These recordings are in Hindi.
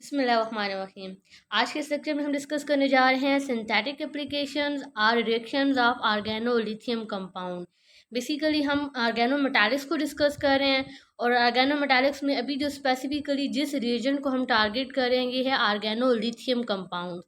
बिस्मिल्लाहिर्रहमानिर्रहीम। आज के इस लेक्चर में हम डिस्कस करने जा रहे हैं synthetic applications or reactions of organolithium compound. Basically हम ऑर्गेनोमेटालिक्स को डिस्कस कर रहे हैं और ऑर्गेनोमेटालिक्स में अभी जो स्पेसिफिकली जिस रिएजेंट को हम टारगेट करेंगे है ऑर्गेनोलिथियम कंपाउंड।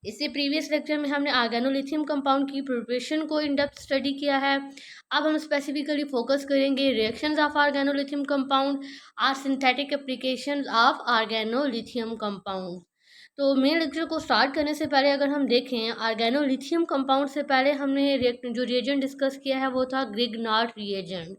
इससे प्रीवियस लेक्चर में हमने ऑर्गेनोलिथियम कंपाउंड की प्रिपरेशन को इन डेप्थ स्टडी किया है। अब हम स्पेसिफिकली फोकस करेंगे reactions of organolithium compound or synthetic applications of organolithium compound. तो मेन लेक्चर को स्टार्ट करने से पहले अगर हम देखें ऑर्गेनोलिथियम कंपाउंड से पहले हमने जो रिएजेंट डिस्कस किया है वो था ग्रिग्नार्ड रिएजेंट।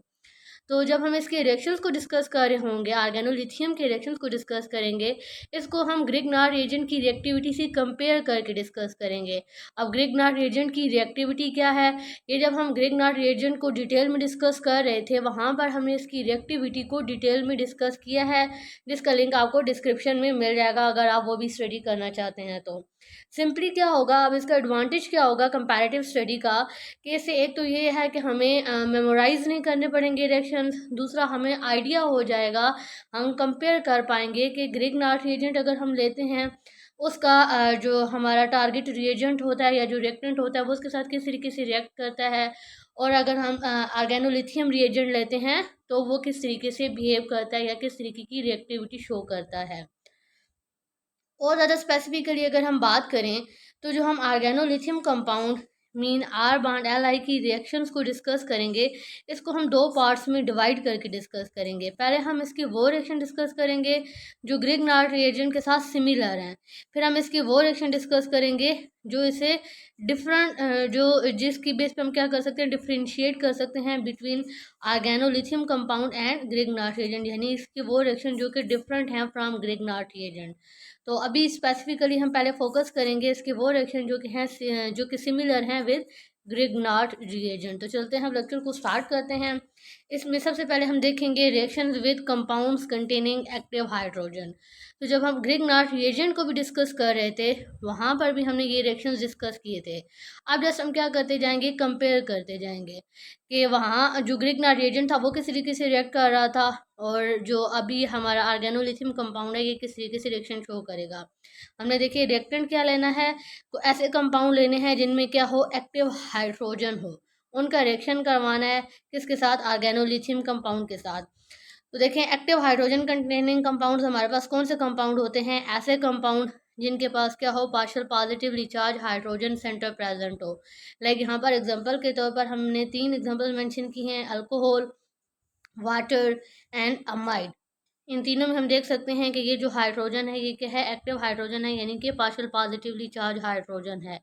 तो जब हम इसके रिएक्शंस को डिस्कस कर रहे होंगे ऑर्गेनोलिथियम के रिएक्शंस को डिस्कस करेंगे, इसको हम ग्रिग्नार्ड रिएजेंट की रिएक्टिविटी से कंपेयर करके डिस्कस करेंगे। अब ग्रिग्नार्ड रिएजेंट की रिएक्टिविटी क्या है, ये जब हम ग्रिग्नार्ड रिएजेंट को डिटेल में डिस्कस कर रहे थे वहाँ पर हमने इसकी रिएक्टिविटी को डिटेल में डिस्कस किया है, जिसका लिंक आपको डिस्क्रिप्शन में मिल जाएगा अगर आप वो भी स्टडी करना चाहते हैं। तो सिंपली क्या होगा, अब इसका एडवांटेज क्या होगा कंपैरेटिव स्टडी का, कि इससे एक तो ये है कि हमें मेमोराइज नहीं करने पड़ेंगे रिएक्शंस, दूसरा हमें आइडिया हो जाएगा, हम कंपेयर कर पाएंगे कि ग्रिग्नार्ड रिएजेंट अगर हम लेते हैं उसका जो हमारा टारगेट रिएजेंट होता है या जो रिएक्टेंट होता है वो उसके साथ किस तरीके से रिएक्ट करता है, और अगर हम ऑर्गेनोलिथियम रिएजेंट लेते हैं तो वो किस तरीके से बिहेव करता है या किस तरीके की रिएक्टिविटी शो करता है। और ज़्यादा स्पेसिफिकली अगर हम बात करें तो जो हम organolithium compound mean R bond L I की रिएक्शंस को डिस्कस करेंगे, इसको हम दो पार्ट्स में डिवाइड करके डिस्कस करेंगे। पहले हम इसके वो रिएक्शन डिस्कस करेंगे जो ग्रिग्नार्ड रिएजेंट के साथ सिमिलर हैं, फिर हम इसके वो रिएक्शन डिस्कस करेंगे जो इसे डिफरेंट जो जिसकी बेस पे हम क्या कर सकते हैं, डिफ्रेंशिएट कर सकते हैं between organolithium compound and Grignard reagent, यानी इसके वो रिएक्शन जो कि डिफरेंट हैं फ्रॉम ग्रिग्नार्ड रिएजेंट। तो अभी स्पेसिफिकली हम पहले फोकस करेंगे इसके वो रिएक्शन जो कि हैं जो कि सिमिलर हैं विद ग्रिग्नार्ड रिएजेंट। तो चलते हैं हम लेक्चर को स्टार्ट करते हैं। इसमें सबसे पहले हम देखेंगे reactions with compounds containing active hydrogen. तो जब हम ग्रिग्नार्ड रिएजेंट को भी डिस्कस कर रहे थे वहाँ पर भी हमने ये रिएक्शंस डिस्कस किए थे। अब जस्ट हम क्या करते जाएंगे, कंपेयर करते जाएंगे कि वहाँ जो ग्रिग्नार्ड रिएजेंट था वो किस तरीके से रिएक्ट कर रहा था और जो अभी हमारा ऑर्गेनोलिथियम कंपाउंड है ये किस तरीके से रिएक्शन शो करेगा। हमने देखिए रिएक्टेंट क्या लेना है, तो ऐसे कंपाउंड लेने हैं जिनमें क्या हो, एक्टिव हाइड्रोजन हो, उनका रिएक्शन करवाना है किसके साथ, ऑर्गेनोलिथियम कंपाउंड के साथ। तो देखें एक्टिव हाइड्रोजन कंटेनिंग कंपाउंड्स हमारे पास कौन से कंपाउंड होते हैं, ऐसे कंपाउंड जिनके पास क्या हो, partial positively charge hydrogen centre present हो। लाइक यहाँ पर एग्जांपल के तौर पर हमने 3 एग्जांपल मेंशन की हैं, अल्कोहल, वाटर एंड अमाइड। इन तीनों में हम देख सकते हैं कि ये जो हाइड्रोजन है ये क्या है, एक्टिव हाइड्रोजन है, यानी कि पार्शियल पॉजिटिवली चार्ज हाइड्रोजन है।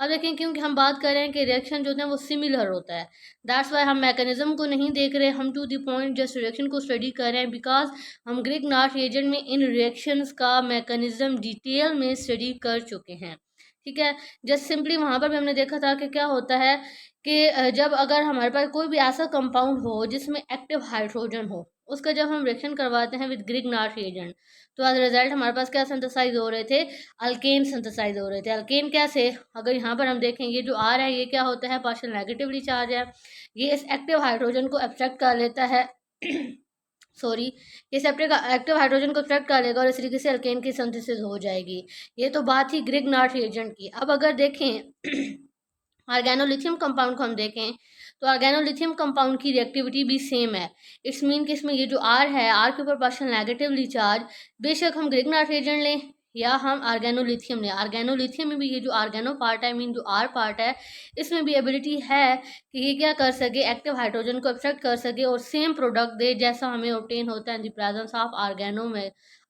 अब देखें क्योंकि हम बात कर रहे हैं कि रिएक्शन जो है वो सिमिलर होता है, दैट्स वाई हम मैकेनिज्म को नहीं देख रहे, हम to the point just reaction को स्टडी कर रहे हैं, बिकॉज हम ग्रिग्नार्ड रिएजेंट में इन रिएक्शंस का मैकेनिज्म डिटेल में स्टडी कर चुके हैं। ठीक है, जस्ट सिंपली वहाँ पर भी हमने देखा था कि क्या होता है कि जब अगर हमारे पास कोई भी ऐसा कंपाउंड हो जिसमें एक्टिव हाइड्रोजन हो, उसका जब हम रिएक्शन करवाते हैं विद ग्रिग्नार्ड रिएजेंट तो एज रिजल्ट हमारे पास क्या सिंथेसाइज हो रहे थे, अल्केन सिंथेसाइज हो रहे थे। अल्केन कैसे, अगर यहाँ पर हम देखें ये जो आर है ये क्या होता है, पार्शियल नेगेटिवली चार्ज है, ये इस एक्टिव हाइड्रोजन को एब्स्ट्रैक्ट कर लेता है सॉरी, ये एक्टिव हाइड्रोजन को एब्स्ट्रैक्ट कर लेगा और इस तरीके से अल्केन की सिंथेसिस हो जाएगी। ये तो बात ही ग्रिग्नार्ड रिएजेंट की। अब अगर देखें ऑर्गेनोलिथियम कंपाउंड को हम देखें तो ऑर्गेनोलिथियम कंपाउंड की रिएक्टिविटी भी सेम है। इट्स मीन कि इसमें ये जो आर है, आर के ऊपर पार्शियल नेगेटिवली चार्ज, बेशक हम ग्रिग्नार्ड रिएजेंट लें या हम ऑर्गेनोलिथियम लें, ऑर्गेनोलिथियम में भी ये जो ऑर्गेनो पार्ट है, मीन जो आर पार्ट है, इसमें भी एबिलिटी है कि ये क्या कर सके, एक्टिव हाइड्रोजन को एक्सट्रैक्ट कर सके और सेम प्रोडक्ट दे जैसा हमें ऑब्टेन होता है in the presence of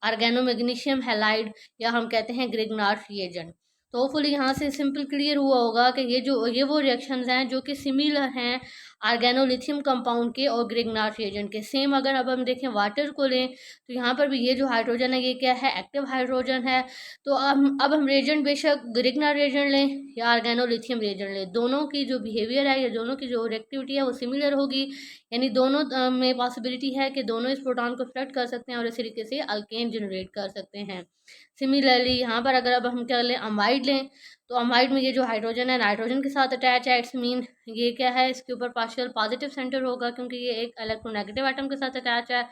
organo magnesium halide या हम कहते हैं ग्रिग्नार्ड रिएजेंट। तो होपफुली यहाँ से सिंपल क्लियर हुआ होगा कि ये वो रिएक्शंस हैं जो कि सिमिलर हैं ऑर्गेनोलिथियम कंपाउंड के और ग्रिग्नार्ड रिएजेंट के। सेम अगर अब हम देखें वाटर को लें तो यहाँ पर भी ये जो हाइड्रोजन है ये क्या है, एक्टिव हाइड्रोजन है। तो अब हम रिएजेंट बेशक ग्रिग्नार्ड रिएजेंट लें या ऑर्गेनोलिथियम रिएजेंट लें, दोनों की जो बिहेवियर है या दोनों की जो रिएक्टिविटी है वो सिमिलर होगी, यानी दोनों में पॉसिबिलिटी है कि दोनों इस प्रोटॉन को फ्लड कर सकते हैं और इस तरीके से अल्केन जनरेट कर सकते हैं। सिमिलरली यहाँ पर अगर अब हम क्या लें, अमाइड लें, तो अमाइड में ये जो हाइड्रोजन है नाइट्रोजन के साथ अटैच है, इट्स मीन ये क्या है, इसके ऊपर पार्शियल पॉजिटिव सेंटर होगा क्योंकि ये एक इलेक्ट्रोनेगेटिव एटम के साथ अटैच है।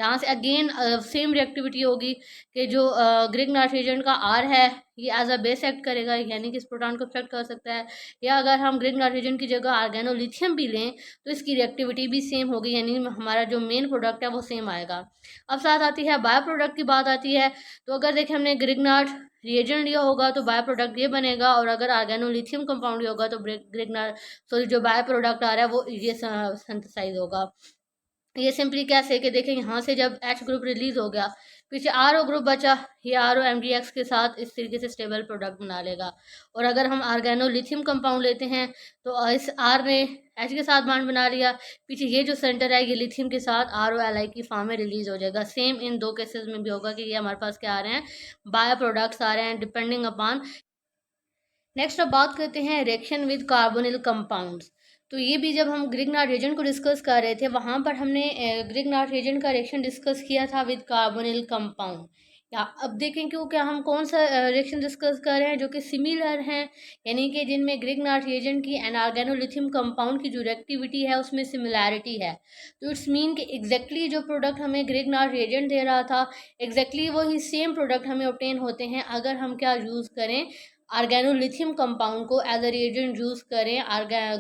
यहाँ से अगेन सेम रिएक्टिविटी होगी कि जो ग्रिग्नार्ड एजेंट का आर है ये एज अ बेस एक्ट करेगा, यानी कि इस प्रोटॉन को अफेक्ट कर सकता है। या अगर हम ग्रिग्नार्ड एजेंट की जगह आर्गेनोलिथियम भी लें तो इसकी रिएक्टिविटी भी सेम होगी, यानी हमारा जो मेन प्रोडक्ट है वो सेम आएगा। अब साथ आती है बायो प्रोडक्ट की बात आती है। तो अगर देखें हमने ग्रिग्नार्ड रिएजेंट लिया होगा तो बायो प्रोडक्ट ये बनेगा, और अगर आर्गेनोलिथियम कंपाउंड लिया होगा तो ग्रिग्नार्ड सॉरी जो बायो प्रोडक्ट आ रहा है वो ये सिंथेसाइज होगा। ये सिंपली कैसे कि देखें यहाँ से जब H ग्रुप रिलीज हो गया, पीछे RO ग्रुप बचा, ये RO MgX के साथ इस तरीके से स्टेबल प्रोडक्ट बना लेगा। और अगर हम आर्गेनोलिथियम कंपाउंड लेते हैं तो इस R ने H के साथ बॉन्ड बना लिया, पीछे ये जो सेंटर है ये लिथियम के साथ ROLi की फॉर्म में रिलीज हो जाएगा। सेम इन दो केसेस में भी होगा कि ये हमारे पास क्या आ रहे हैं, बायो प्रोडक्ट्स आ रहे हैं डिपेंडिंग अपॉन। नेक्स्ट अब बात करते हैं रिएक्शन विद कार्बोनिल कंपाउंड्स। तो ये भी जब हम ग्रिग्नार्ड रिएजेंट को डिस्कस कर रहे थे वहाँ पर हमने ग्रिग्नार्ड रिएजेंट का रिएक्शन डिस्कस किया था विद कार्बोनिल कंपाउंड। या अब देखें क्यों क्या हम कौन सा रिएक्शन डिस्कस कर रहे हैं जो कि सिमिलर हैं, यानी कि जिनमें ग्रिग्नार्ड रिएजेंट की एंड आर्गेनोलिथियम कंपाउंड की जो रिएक्टिविटी है उसमें सिमिलैरिटी है। तो इट्स मीन कि एग्जैक्टली जो प्रोडक्ट हमें ग्रिग्नार्ड रिएजेंट दे रहा था एग्जैक्टली वही सेम प्रोडक्ट हमें ऑब्टेन होते हैं अगर हम क्या यूज़ करें, आर्गेनोलिथियम कंपाउंड को एज अ रिएजेंट यूज़ करें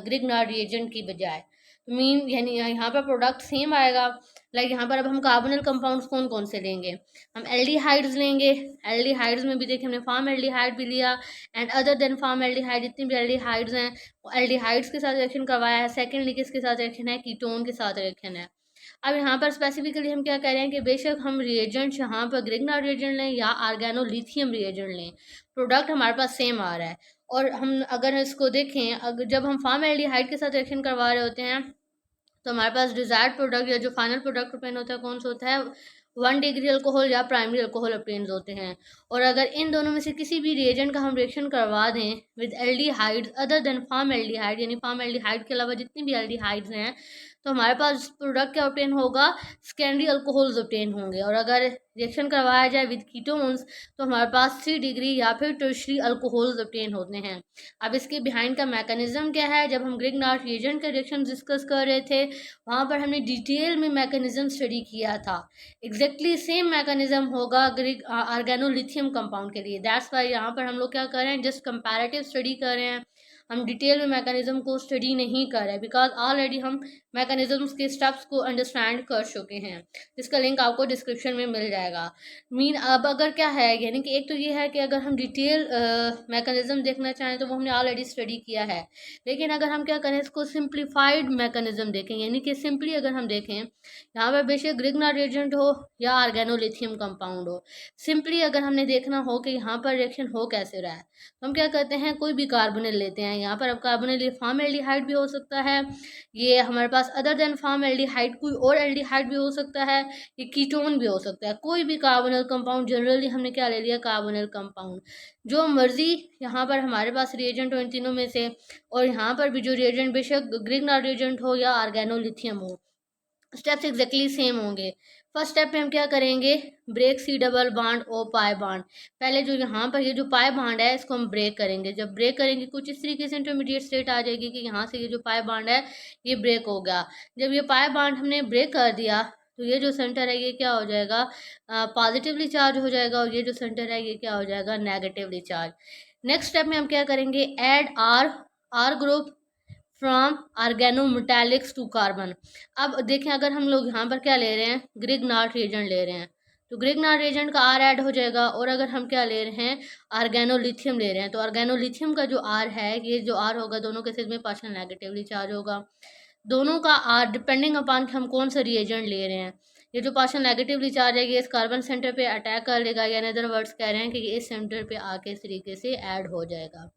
ग्रिग्नार्ड रिएजेंट की बजाय। मीन यानी यहाँ पर प्रोडक्ट सेम आएगा। लाइक यहाँ पर अब हम कार्बोनिल कंपाउंड्स कौन कौन से लेंगे, हम एल्डिहाइड्स लेंगे। एल्डिहाइड्स में भी देखिए हमने फार्म एल्डिहाइड भी लिया and other than formaldehyde जितने भी एल्डिहाइड्स हैं एल्डिहाइड्स के साथ रिएक्शन करवाया है। सेकेंडली किसके साथ रिएक्शन है, कीटोन के साथ रिएक्शन है। अब यहाँ पर स्पेसिफिकली हम क्या कह रहे हैं कि बेशक हम रिएजेंट यहाँ पर ग्रिग्नार्ड रिएजेंट लें या आर्गेनोलिथियम रिएजेंट लें, प्रोडक्ट हमारे पास सेम आ रहा है। और हम अगर इसको देखें, अगर जब हम फॉर्मल्डिहाइड के साथ रिएक्शन करवा रहे होते हैं तो हमारे पास डिजायर्ड प्रोडक्ट या जो फाइनल प्रोडक्ट ऑब्टेन होता है कौन सा होता है, 1 डिग्री अल्कोहल या प्राइमरी अल्कोहल ऑब्टेन होते हैं। और अगर इन दोनों में से किसी भी रिएजेंट का हम रिएक्शन करवा दें with aldehydes other than formaldehyde, यानी फार्म एल्डिहाइड के अलावा जितनी भी एल्डिहाइड्स हैं, तो हमारे पास प्रोडक्ट क्या ऑब्टेन होगा, सेकेंडरी अल्कोहल्स ऑब्टेन होंगे। और अगर रिएक्शन करवाया जाए विद कीटोन्स तो हमारे पास 3 डिग्री या फिर टर्शरी अल्कोहल्स ऑब्टेन होते हैं। अब इसके बिहाइंड का मैकेनिज्म क्या है, जब हम ग्रिग्नार्ड रिएजेंट का रिएक्शन डिस्कस कर रहे थे वहाँ पर हमने डिटेल में मैकेनिज्म स्टडी किया था। एग्जैक्टली सेम मैकेनिज्म होगा आर्गेनोलिथियम कंपाउंड के लिए। दैट्स वाई यहाँ पर हम लोग क्या कर रहे हैं, जस्ट कंपैरेटिव स्टडी कर रहे हैं, हम डिटेल में मैकेनिज्म को स्टडी नहीं कर रहे, बिकॉज ऑलरेडी हम मैकेनिज्म्स के स्टेप्स को अंडरस्टैंड कर चुके हैं, जिसका लिंक आपको डिस्क्रिप्शन में मिल जाएगा। मीन अब अगर क्या है, यानी कि एक तो ये है कि अगर हम डिटेल मैकेनिज्म देखना चाहें तो वो हमने ऑलरेडी स्टडी किया है, लेकिन अगर हम क्या करें इसको सिंप्लीफाइड मैकेनिज्म देखें, यानी कि सिंपली अगर हम देखें यहाँ पर बेशक ग्रिग्नार्ड रिएजेंट हो या आर्गेनोलिथियम कंपाउंड हो, सिंपली अगर हमने देखना हो कि यहाँ पर रिएक्शन हो कैसे रहा है तो हम क्या करते हैं, कोई भी कार्बोनिल लेते हैं। यहाँ पर अब कार्बोनिल ये फार्म एल्डिहाइड भी हो सकता है, ये हमारे पास अदर देन फार्म एल्डिहाइड कोई और एल्डिहाइड भी हो सकता है, ये कीटोन भी हो सकता है, कोई भी कार्बोनिल कंपाउंड। जनरली हमने क्या ले लिया, कार्बोनिल कंपाउंड। जो मर्जी यहाँ पर हमारे पास रिएजेंट हो इन तीनों में से, और यहाँ पर भी जो रिएजेंट बेशक ग्रिग्नार्ड रिएजेंट हो या आर्गेनोलिथियम हो, स्टेप्स एग्जैक्टली सेम होंगे। फर्स्ट स्टेप में हम क्या करेंगे, break C double bond O pi bond. पहले जो यहाँ पर ये जो पाई बॉन्ड है इसको हम ब्रेक करेंगे। जब ब्रेक करेंगे कुछ इस तरीके से इंटरमीडिएट स्टेट आ जाएगी कि यहाँ से ये जो पाई बॉन्ड है ये ब्रेक हो गया। जब ये पाई बॉन्ड हमने ब्रेक कर दिया तो ये जो सेंटर है ये क्या हो जाएगा, पॉजिटिवली चार्ज हो जाएगा, और ये जो सेंटर है ये क्या हो जाएगा, नेगेटिवली चार्ज। नेक्स्ट स्टेप में हम क्या करेंगे, add R group from organometallics to carbon. अब देखें अगर हम लोग यहाँ पर क्या ले रहे हैं, ग्रिग्नार्ड रिएजेंट ले रहे हैं तो ग्रिग्नार्ड रिएजेंट का आर ऐड हो जाएगा। और अगर हम क्या ले रहे हैं, आर्गेनोलिथियम ले रहे हैं तो आर्गेनोलिथियम का जो आर है, ये जो आर होगा दोनों केसेस में पार्शियल नेगेटिवली चार्ज होगा। दोनों का आर डिपेंडिंग अपॉन हम कौन सा रिएजेंट ले रहे हैं, ये जो पार्शियल नेगेटिवली चार्ज है ये इस कार्बन सेंटर पे अटैक कर लेगा, यानी अदर वर्ड्स कह रहे हैं कि ये इस सेंटर पे आके इस तरीके से ऐड हो जाएगा।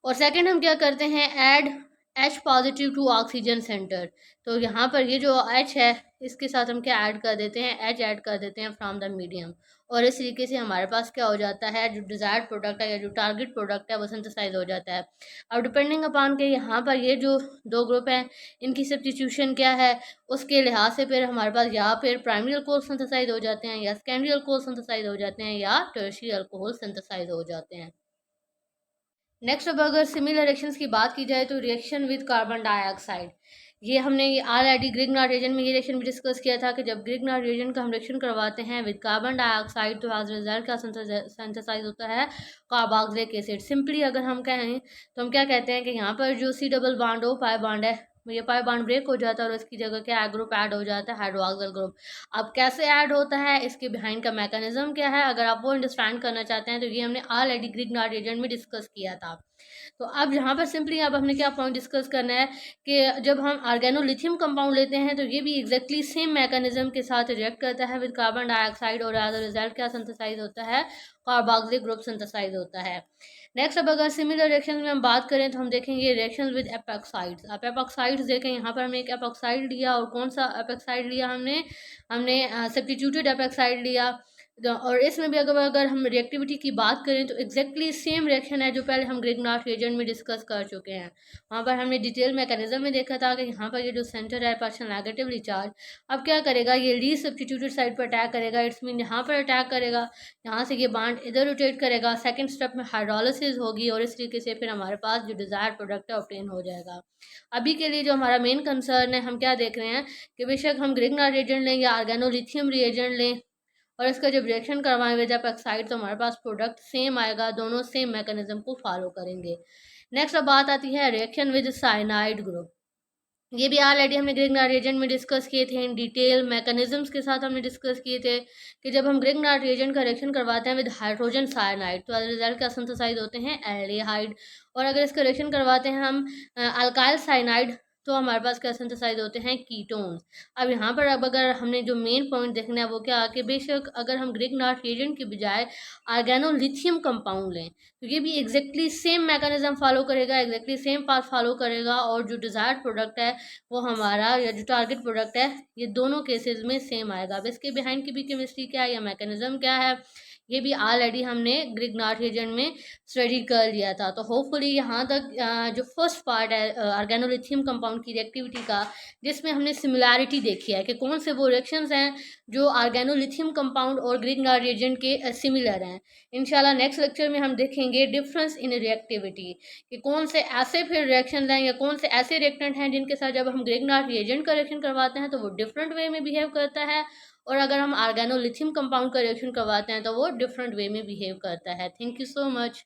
और सेकंड हम क्या करते हैं, add H positive to oxygen centre. तो यहाँ पर ये जो H है इसके साथ हम क्या ऐड कर देते हैं, H ऐड कर देते हैं फ्रॉम द मीडियम, और इस तरीके से हमारे पास क्या हो जाता है, जो डिज़ायर्ड प्रोडक्ट है या जो टारगेट प्रोडक्ट है वो सिंथेसाइज हो जाता है। अब डिपेंडिंग अपॉन के यहाँ पर ये जो दो ग्रुप हैं इनकी सब्स्टिट्यूशन क्या है, उसके लिहाज से फिर हमारे पास या फिर प्राइमरी अल्कोहल सिंथेसाइज हो जाते हैं, या सेकेंडरी अल्कोहल सिंथेसाइज हो जाते हैं, या टर्शियरी अल्कोहल सिंथेसाइज हो जाते हैं। नेक्स्ट अब अगर सिमिलर रिएक्शंस की बात की जाए तो रिएक्शन विद कार्बन डाइऑक्साइड, ये हमने ऑलरेडी ग्रिग्नार्ड रिएजेंट में ये रिएक्शन भी डिस्कस किया था कि जब ग्रिग्नार्ड रिएजेंट का हम रिएक्शन करवाते हैं विद कार्बन डाइऑक्साइड, तो एज रिजल्ट क्या सिंथेसाइज होता है, कार्बोक्सिलिक एसिड। सिंपली अगर हम कहें तो हम क्या कहते हैं कि यहाँ पर जो सी डबल बॉन्ड हो, पाई बॉन्ड है, ये पाई बॉन्ड ब्रेक हो जाता है और इसकी जगह क्या ग्रुप ऐड हो जाता है, हाइड्रोक्सिल ग्रुप। अब कैसे ऐड होता है, इसके बिहाइंड का मैकेनिज्म क्या है, अगर आप वो अंडरस्टैंड करना चाहते हैं तो ये हमने ऑलरेडी ग्रिग्नार्ड रिएजेंट में डिस्कस किया था। तो अब यहाँ पर सिंपली अब हमने क्या पॉइंट डिस्कस करना है कि जब हम ऑर्गेनोलिथियम कंपाउंड लेते हैं तो ये भी एग्जैक्टली सेम मैकेनिज्म के साथ रिएक्ट करता है विद कार्बन डाइऑक्साइड और एज अ रिजल्ट क्या सिंथेसाइज होता है, कार्बोक्सिलिक ग्रुप सिंथेसाइज होता है। नेक्स्ट अब अगर सिमिलर रिएक्शन में हम बात करें तो हम देखेंगे रिएक्शन विद एपॉक्साइड्स। आप एपॉक्साइड्स देखें, यहाँ पर हमने एक एपॉक्साइड लिया और कौन सा एपॉक्साइड लिया, हमने हमने सब्स्टिट्यूटेड एपॉक्साइड लिया। और इसमें भी अगर अगर हम रिएक्टिविटी की बात करें तो एग्जैक्टली सेम रिएक्शन है जो पहले हम ग्रिग्नार्ड रिएजेंट में डिस्कस कर चुके हैं। वहाँ पर हमने डिटेल मैकेनिज्म में देखा था कि यहाँ पर ये जो सेंटर है पार्शियल नेगेटिवली चार्ज, अब क्या करेगा, ये लीस्ट सब्स्टिट्यूटेड साइड पर अटैक करेगा, इट्स मीन यहाँ पर अटैक करेगा, यहाँ से ये बांड इधर रोटेट करेगा, सेकेंड स्टेप में हाइड्रोलिसिस होगी और इस तरीके से फिर हमारे पास जो डिज़ायर प्रोडक्ट है ऑब्टेन हो जाएगा। अभी के लिए जो हमारा मेन कंसर्न है, हम क्या देख रहे हैं कि बेशक हम ग्रिग्नार्ड रिएजेंट लें या ऑर्गेनोलिथियम रिएजेंट लें और इसका जब रिएक्शन करवाएं विद एपॉक्साइड तो हमारे पास प्रोडक्ट सेम आएगा, दोनों सेम मैकेनिज्म को फॉलो करेंगे। नेक्स्ट अब बात आती है रिएक्शन विद साइनाइड ग्रुप। ये भी ऑलरेडी हमने ग्रिग्नार्ड रिएजेंट में डिस्कस किए थे, इन डिटेल मैकेनिज्म्स के साथ हमने डिस्कस किए थे कि जब हम ग्रिग्नार्ड रिएजेंट का रिएक्शन करवाते हैं विद हाइड्रोजन साइनाइड तो एज रिजल्ट क्या सिंथेसाइज होते हैं, एल्डिहाइड। और अगर इसका रिएक्शन करवाते हैं हम अल्काइल साइनाइड तो हमारे पास क्या सिंथेसाइज होते हैं, कीटोन्स। अब यहाँ पर अब अगर हमने जो मेन पॉइंट देखना है वो क्या कि बेशक अगर हम ग्रिग्नार्ड रिएजेंट के बजाय ऑर्गेनोलिथियम कंपाउंड लें तो ये भी एग्जैक्टली सेम मैकेनिज्म फॉलो करेगा, एग्जैक्टली सेम पाथ फॉलो करेगा और जो डिज़ायर्ड प्रोडक्ट है वो हमारा या जो टारगेट प्रोडक्ट है ये दोनों केसेस में सेम आएगा। अब इसके बिहाइंड की भी केमिस्ट्री क्या है या मैकेनिज्म क्या है, ये भी ऑलरेडी हमने ग्रिग्नार्ड रिएजेंट में स्टडी कर लिया था। तो होपफुली यहाँ तक जो फर्स्ट पार्ट है ऑर्गेनोलिथियम कंपाउंड की रिएक्टिविटी का, जिसमें हमने सिमिलैरिटी देखी है कि कौन से वो रिएक्शंस हैं जो ऑर्गेनोलिथियम कंपाउंड और ग्रिग्नार्ड रिएजेंट के सिमिलर हैं। इंशाल्लाह नेक्स्ट लेक्चर में हम देखेंगे डिफरेंस इन रिएक्टिविटी कि कौन से ऐसे फिर रिएक्शन हैं या कौन से ऐसे रिएक्टेंट हैं जिनके साथ जब हम ग्रिग्नार्ड रिएजेंट का रिएक्शन करवाते हैं तो वो डिफरेंट वे में बिहेव करता है और अगर हम ऑर्गेनोलिथियम कंपाउंड का रिएक्शन करवाते हैं तो वो डिफरेंट वे में बिहेव करता है। Thank you so much.